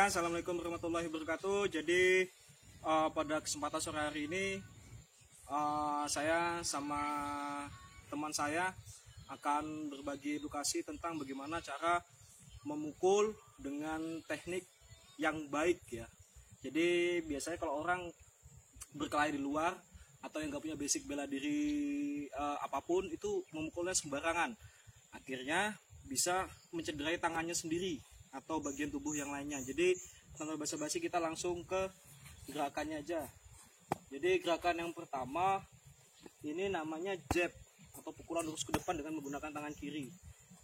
semuanya, assalamualaikum warahmatullahi wabarakatuh. Jadi pada kesempatan sore hari ini saya sama teman saya akan berbagi edukasi tentang bagaimana cara memukul dengan teknik yang baik ya. Jadi biasanya kalau orang berkelahi di luar atau yang nggak punya basic bela diri apapun, itu memukulnya sembarangan, akhirnya bisa mencederai tangannya sendiri atau bagian tubuh yang lainnya. Jadi tanpa basa-basi kita langsung ke gerakannya aja. Jadi gerakan yang pertama ini namanya jab atau pukulan lurus ke depan dengan menggunakan tangan kiri.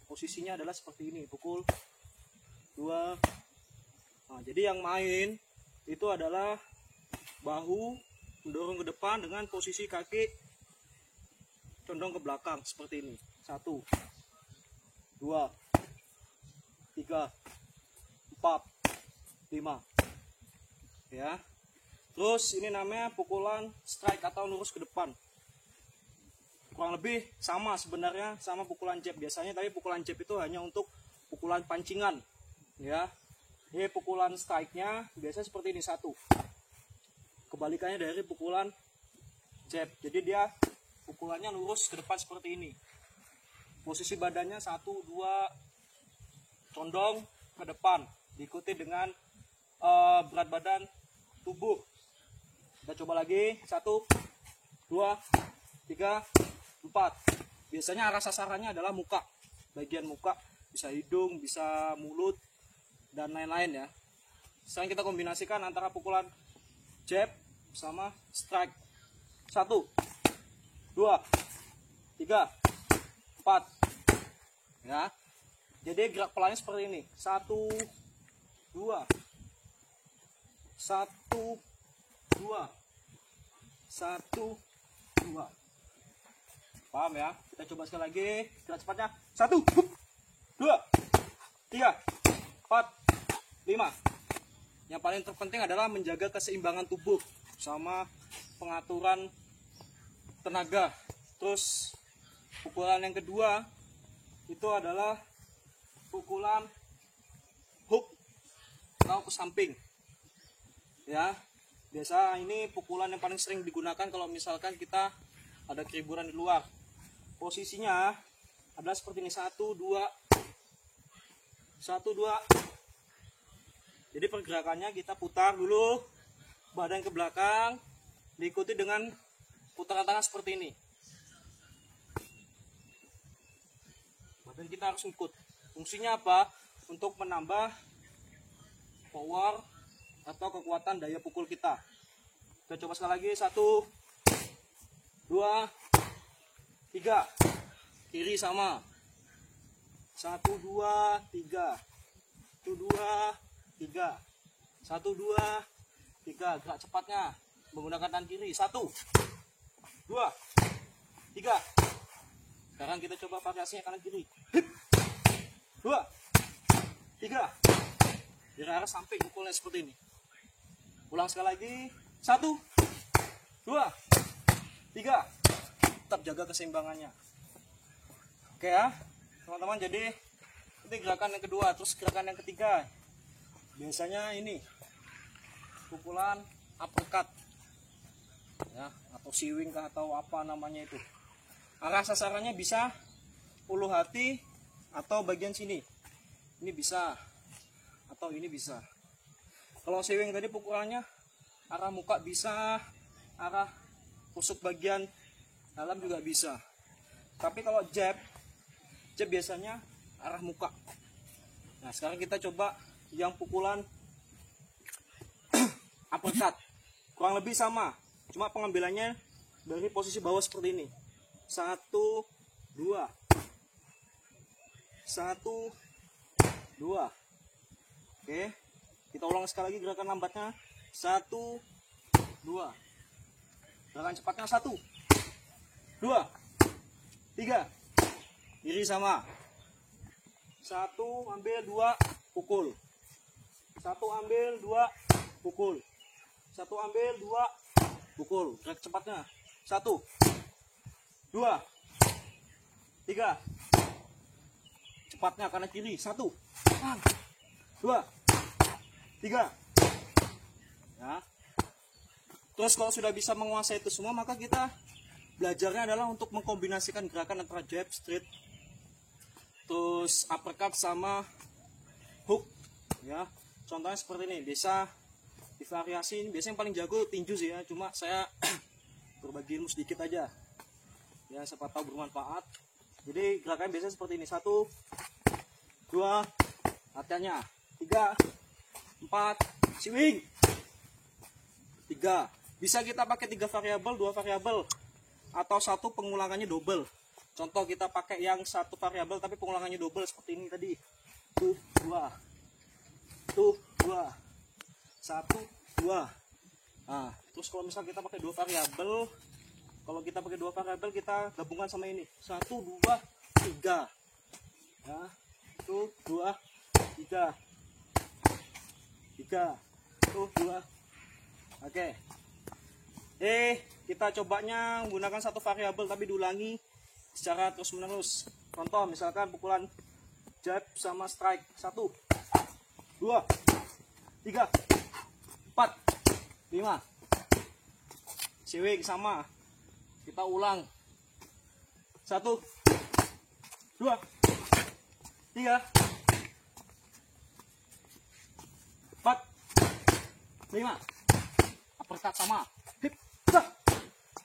Posisinya adalah seperti ini, pukul 2. Nah, jadi yang main itu adalah bahu mendorong ke depan dengan posisi kaki condong ke belakang seperti ini. 1 2 3 4 5 ya. Terus ini namanya pukulan strike atau lurus ke depan. Kurang lebih sama sebenarnya sama pukulan jab biasanya, tapi pukulan jab itu hanya untuk pukulan pancingan ya. Ini pukulan strike-nya biasanya seperti ini, 1. Kebalikannya dari pukulan jab. Jadi dia pukulannya lurus ke depan seperti ini. Posisi badannya 1 2 condong ke depan, diikuti dengan berat badan tubuh. Kita coba lagi, 1 2 3 4. Biasanya arah sasarannya adalah muka, bagian muka, bisa hidung, bisa mulut dan lain-lain ya. Sekarang kita kombinasikan antara pukulan jab sama strike. 1 2 3 4 ya. Jadi gerak polanya seperti ini, 1 2 1 2 1 2. Paham ya? Kita coba sekali lagi, gerak cepatnya, 1 2 3 4 5. Yang paling terpenting adalah menjaga keseimbangan tubuh sama pengaturan tenaga. Terus pukulan yang kedua itu adalah pukulan hook atau ke samping ya. Biasa ini pukulan yang paling sering digunakan kalau misalkan kita ada keributan di luar. Posisinya adalah seperti ini, 1 2 1 2. Jadi pergerakannya kita putar dulu badan ke belakang, diikuti dengan putaran tangan seperti ini. Badan kita harus ikut. Fungsinya apa? Untuk menambah power atau kekuatan daya pukul kita. Kita coba sekali lagi, 1 2 3. Kiri sama, 1 2 3 1 2 3 1 2 3. Gerak cepatnya menggunakan tangan kiri, 1 2 3. Sekarang kita coba variasinya kanan kiri, 2 3. Dari arah samping pukulnya seperti ini. Ulang sekali lagi, 1 2 3. Tetap jaga keseimbangannya. Oke ya teman-teman, jadi ini gerakan yang kedua. Terus gerakan yang ketiga biasanya ini pukulan uppercut ya, atau siwing atau apa namanya itu. Arah sasarannya bisa ulu hati atau bagian sini. Ini bisa, atau ini bisa. Kalau siwing tadi pukulannya arah muka bisa, arah tusuk bagian dalam juga bisa. Tapi kalau jab biasanya arah muka. Nah sekarang kita coba yang pukulan uppercut. Kurang lebih sama, cuma pengambilannya dari posisi bawah seperti ini, 1 2 1 2. Oke, kita ulang sekali lagi gerakan lambatnya, 1 2. Gerakan cepatnya, 1 2 3. Kiri sama, 1 ambil 2 pukul, 1 ambil 2 pukul, 1 ambil 2 pukul. Gerak cepatnya, 1 2 3. Cepatnya kanan kiri, 1 2 3. Ya. Terus kalau sudah bisa menguasai itu semua, maka kita belajarnya adalah untuk mengkombinasikan gerakan antara jab, straight, terus uppercut sama hook. Ya, contohnya seperti ini. Bisa divariasi. Biasanya yang paling jago tinju sih ya. Cuma saya berbagi ilmu sedikit aja. Ya, siapa tahu bermanfaat. Jadi gerakan biasanya seperti ini. 1, 2, latihannya. 3, 4, swing. 3. Bisa kita pakai 3 variabel, 2 variabel, atau 1 pengulangannya double. Contoh kita pakai yang 1 variabel tapi pengulangannya double seperti ini tadi. 1, 2. 1, 2. 1, 2. Nah, terus kalau misal kita pakai 2 variabel, kalau kita pakai 2 variabel kita gabungkan sama ini. 1, 2, 3. Ya. 1, 2, 3. 3. 1, 2. Oke. Kita cobanya menggunakan 1 variabel tapi diulangi secara terus menerus. Contoh misalkan pukulan jab sama strike. 1, 2, 3, 4, 5. Swing sama. Kita ulang. 1, 2, 3, 4, 5. Uppercut sama. Hip,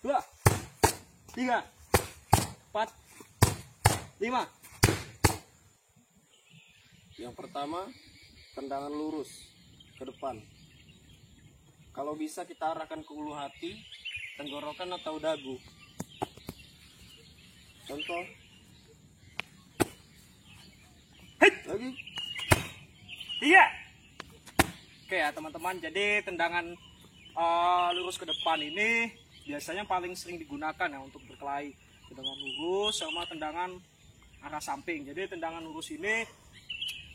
2, 3, 4, 5. Yang pertama, tendangan lurus ke depan. Kalau bisa kita arahkan ke ulu hati, tenggorokan atau dagu. Contoh. Hit. Lagi. 3. Oke ya teman-teman, jadi tendangan lurus ke depan ini biasanya paling sering digunakan ya untuk berkelahi. Tendangan lurus sama tendangan arah samping. Jadi tendangan lurus ini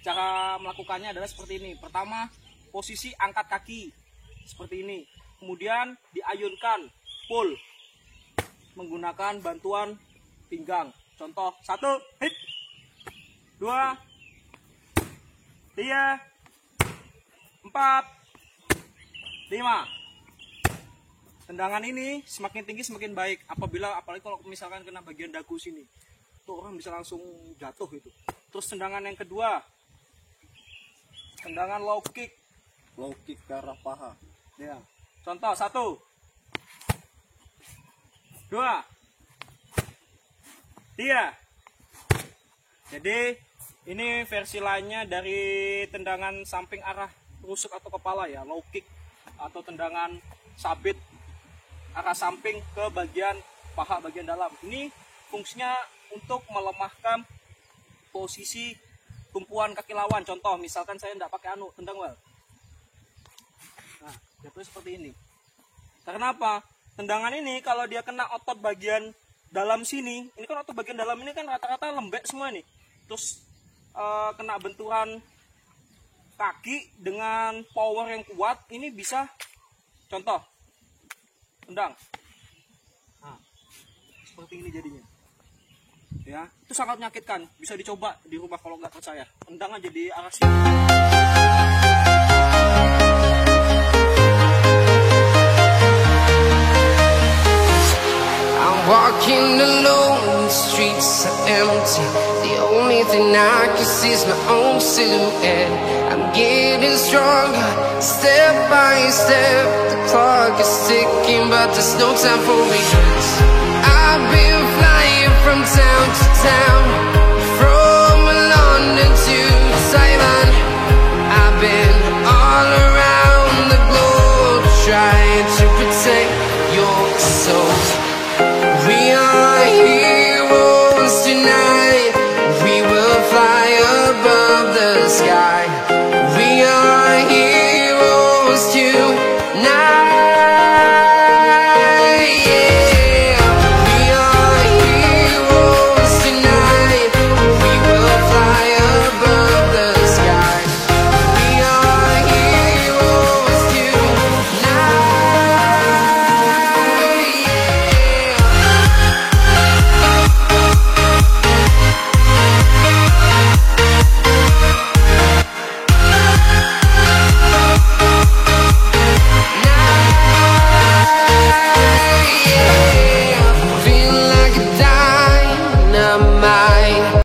cara melakukannya adalah seperti ini. Pertama, posisi angkat kaki seperti ini. Kemudian diayunkan, pull menggunakan bantuan pinggang. Contoh 1, hit. 2, 3, 4, 5. Tendangan ini semakin tinggi semakin baik. Apalagi kalau misalkan kena bagian dagu sini, tuh orang bisa langsung jatuh itu. Terus tendangan yang kedua, tendangan low kick. Low kick ke arah paha. Ya. Contoh 1, 2, 3. Jadi ini versi lainnya dari tendangan samping arah rusuk atau kepala ya, low kick atau tendangan sabit arah samping ke bagian paha bagian dalam. Ini fungsinya untuk melemahkan posisi tumpuan kaki lawan. Contoh misalkan saya tidak pakai tendang well. Nah, jatuhnya seperti ini. Karena apa? Tendangan ini kalau dia kena otot bagian dalam sini, ini kan otot bagian dalam ini kan rata-rata lembek semua nih. Terus kena benturan kaki dengan power yang kuat, ini bisa contoh tendang. Nah, seperti ini jadinya. Ya, itu sangat menyakitkan. Bisa dicoba di rumah kalau nggak percaya. Tendang aja di arah sini. Walking alone, the streets are empty. The only thing I can see is my own silhouette. I'm getting stronger, step by step. The clock is ticking, but there's no time for regrets. I've been flying from town to town, from London to Taiwan. I've been all around the globe, trying to protect your soul. We are heroes tonight. We will fly above the sky. We are heroes tonight. Yeah, we are heroes tonight. light.